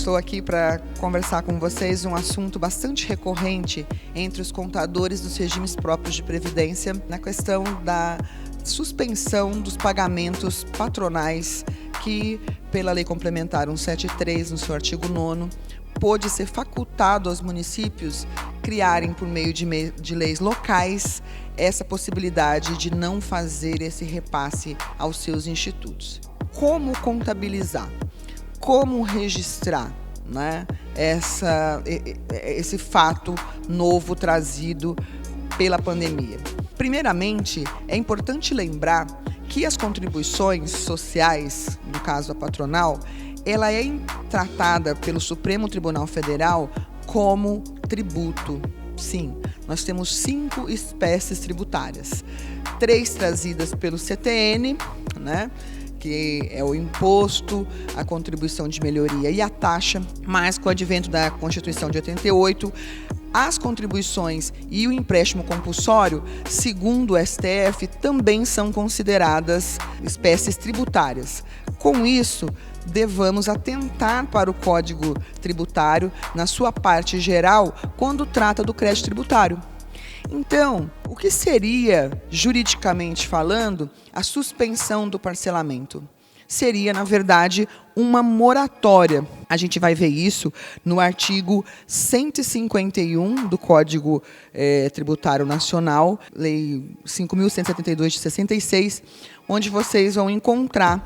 estou aqui para conversar com vocês um assunto bastante recorrente entre os contadores dos regimes próprios de previdência na questão da suspensão dos pagamentos patronais que, pela Lei Complementar 173, no seu artigo 9º, pôde ser facultado aos municípios criarem, por meio de leis locais, essa possibilidade de não fazer esse repasse aos seus institutos. Como contabilizar? Como registrar, né, esse fato novo trazido pela pandemia? Primeiramente, é importante lembrar que as contribuições sociais, no caso a patronal, ela é tratada pelo Supremo Tribunal Federal como tributo. Sim, nós temos 5 espécies tributárias, 3 trazidas pelo CTN, né, que é o imposto, a contribuição de melhoria e a taxa, mas com o advento da Constituição de 88, as contribuições e o empréstimo compulsório, segundo o STF, também são consideradas espécies tributárias. Com isso, devamos atentar para o Código Tributário na sua parte geral quando trata do crédito tributário. Então, o que seria, juridicamente falando, a suspensão do parcelamento? Seria, na verdade, uma moratória. A gente vai ver isso no artigo 151 do Código Tributário Nacional, Lei 5.172 de 66, onde vocês vão encontrar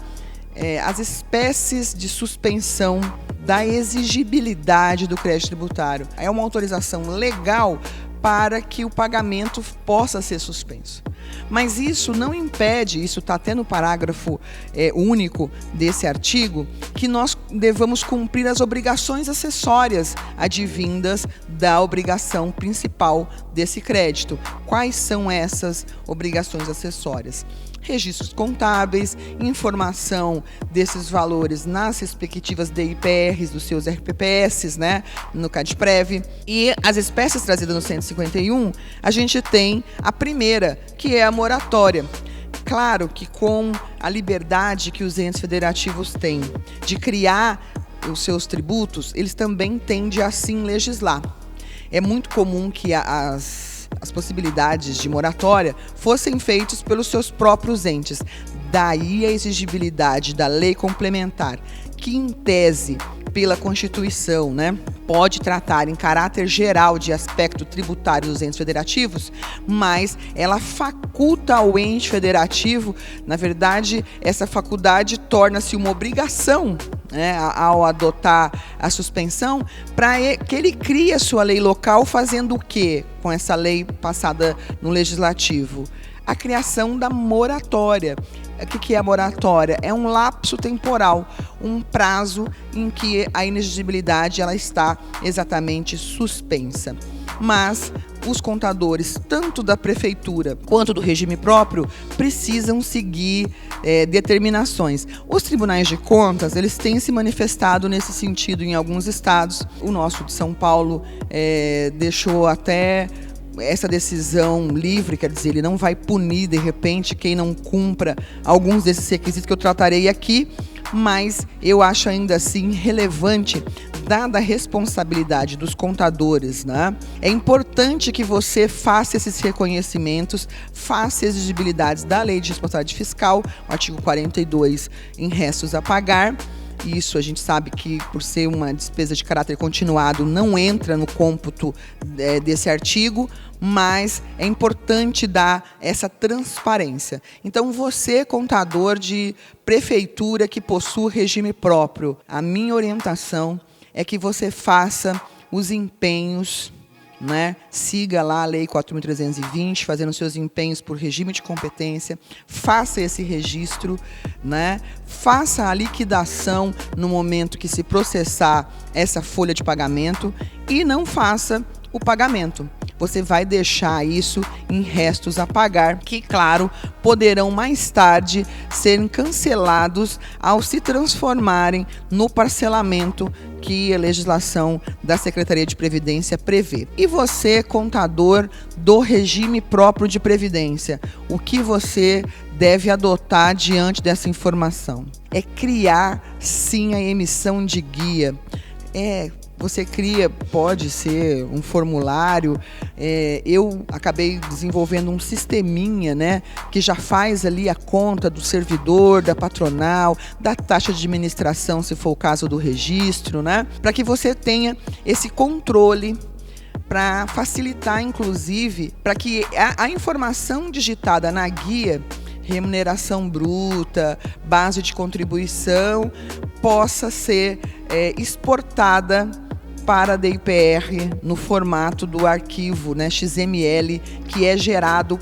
as espécies de suspensão da exigibilidade do crédito tributário. É uma autorização legal para que o pagamento possa ser suspenso. Mas isso não impede, isso está até no parágrafo único desse artigo, que nós devamos cumprir as obrigações acessórias advindas da obrigação principal desse crédito. Quais são essas obrigações acessórias? Registros contábeis, informação desses valores nas respectivas DIPRs dos seus RPPS, né, no CADPREV. E as espécies trazidas no 151, a gente tem a primeira, que é a moratória. Claro que com a liberdade que os entes federativos têm de criar os seus tributos, eles também têm de assim legislar. É muito comum que as possibilidades de moratória fossem feitas pelos seus próprios entes. Daí a exigibilidade da lei complementar, que em tese, pela Constituição, né, pode tratar em caráter geral de aspecto tributário dos entes federativos, mas ela faculta ao ente federativo, na verdade, essa faculdade torna-se uma obrigação, né, ao adotar a suspensão, para que ele crie a sua lei local, fazendo o quê com essa lei passada no Legislativo? A criação da moratória. O que é a moratória? É um lapso temporal, um prazo em que a inexigibilidade ela está exatamente suspensa. Mas os contadores, tanto da prefeitura quanto do regime próprio, precisam seguir determinações. Os tribunais de contas, eles têm se manifestado nesse sentido em alguns estados. O nosso de São Paulo deixou até essa decisão livre, quer dizer, ele não vai punir, de repente, quem não cumpra alguns desses requisitos que eu tratarei aqui, mas eu acho ainda assim relevante, dada a responsabilidade dos contadores, né? É importante que você faça esses reconhecimentos, faça as exigibilidades da Lei de Responsabilidade Fiscal, artigo 42, em restos a pagar. Isso a gente sabe que, por ser uma despesa de caráter continuado, não entra no cômputo desse artigo, mas é importante dar essa transparência. Então, você, contador de prefeitura que possui regime próprio, a minha orientação é que você faça os empenhos, né? Siga lá a Lei 4.320, fazendo seus empenhos por regime de competência, faça esse registro, né? Faça a liquidação no momento que se processar essa folha de pagamento e não faça o pagamento. Você vai deixar isso em restos a pagar, que, claro, poderão mais tarde serem cancelados ao se transformarem no parcelamento que a legislação da Secretaria de Previdência prevê. E você, contador do regime próprio de previdência, o que você deve adotar diante dessa informação? É criar, sim, a emissão de guia. Você cria, pode ser um formulário. Eu acabei desenvolvendo um sisteminha, né, que já faz ali a conta do servidor, da patronal, da taxa de administração, se for o caso do registro, né, para que você tenha esse controle, para facilitar, inclusive, para que a informação digitada na guia, remuneração bruta, base de contribuição, possa ser exportada para a DIPR no formato do arquivo, né, XML, que é gerado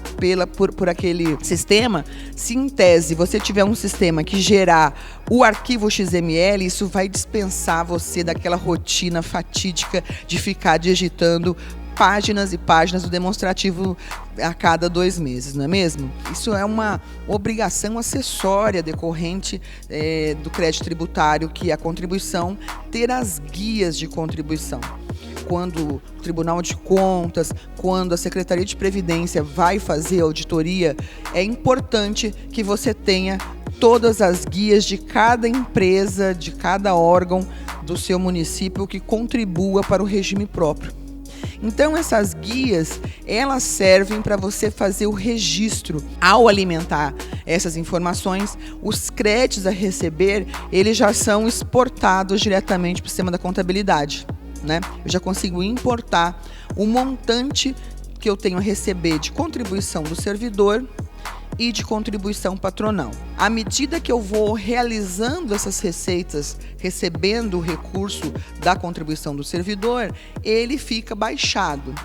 por aquele sistema. Se em tese você tiver um sistema que gerar o arquivo XML, isso vai dispensar você daquela rotina fatídica de ficar digitando páginas e páginas do demonstrativo a cada 2 meses, não é mesmo? Isso é uma obrigação acessória decorrente do crédito tributário, que é a contribuição, ter as guias de contribuição. Quando o Tribunal de Contas, quando a Secretaria de Previdência vai fazer auditoria, é importante que você tenha todas as guias de cada empresa, de cada órgão do seu município que contribua para o regime próprio. Então, essas guias, elas servem para você fazer o registro. Ao alimentar essas informações, os créditos a receber, eles já são exportados diretamente para o sistema da contabilidade, né? Eu já consigo importar o montante que eu tenho a receber de contribuição do servidor e de contribuição patronal. À medida que eu vou realizando essas receitas, recebendo o recurso da contribuição do servidor, ele fica baixado.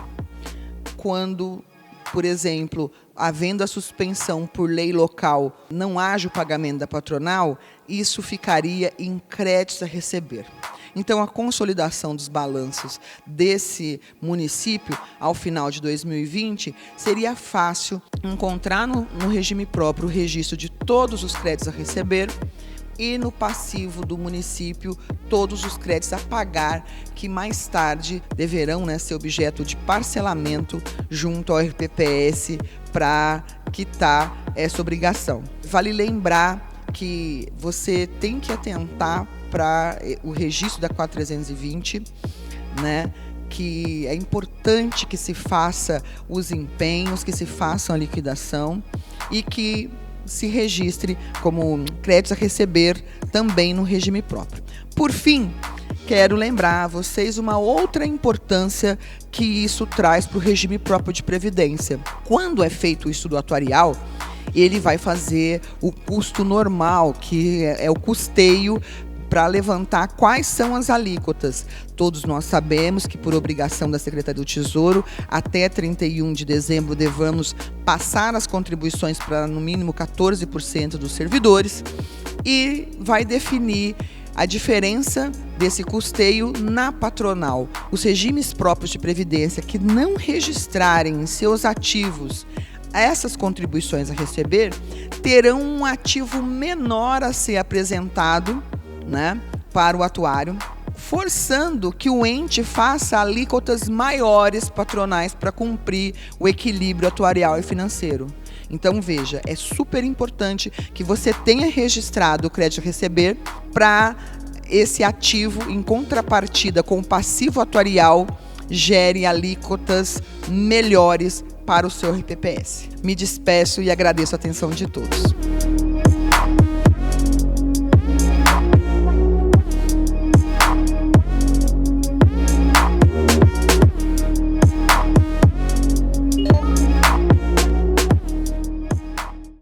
Quando, por exemplo, havendo a suspensão por lei local, não haja o pagamento da patronal, isso ficaria em créditos a receber. Então, a consolidação dos balanços desse município ao final de 2020 seria fácil encontrar no regime próprio o registro de todos os créditos a receber e no passivo do município todos os créditos a pagar, que mais tarde deverão, né, ser objeto de parcelamento junto ao RPPS para quitar essa obrigação. Vale lembrar que você tem que atentar para o registro da 4320, né? Que é importante que se faça os empenhos, que se faça a liquidação e que se registre como créditos a receber também no regime próprio. Por fim, quero lembrar a vocês uma outra importância que isso traz para o regime próprio de previdência. Quando é feito o estudo atuarial, ele vai fazer o custo normal, que é o custeio, para levantar quais são as alíquotas. Todos nós sabemos que, por obrigação da Secretaria do Tesouro, até 31 de dezembro devemos passar as contribuições para, no mínimo, 14% dos servidores, e vai definir a diferença desse custeio na patronal. Os regimes próprios de previdência que não registrarem em seus ativos essas contribuições a receber, terão um ativo menor a ser apresentado, né, para o atuário, forçando que o ente faça alíquotas maiores patronais para cumprir o equilíbrio atuarial e financeiro. Então, veja, é super importante que você tenha registrado o crédito a receber para esse ativo, em contrapartida com o passivo atuarial, gere alíquotas melhores para o seu RPPS. Me despeço e agradeço a atenção de todos.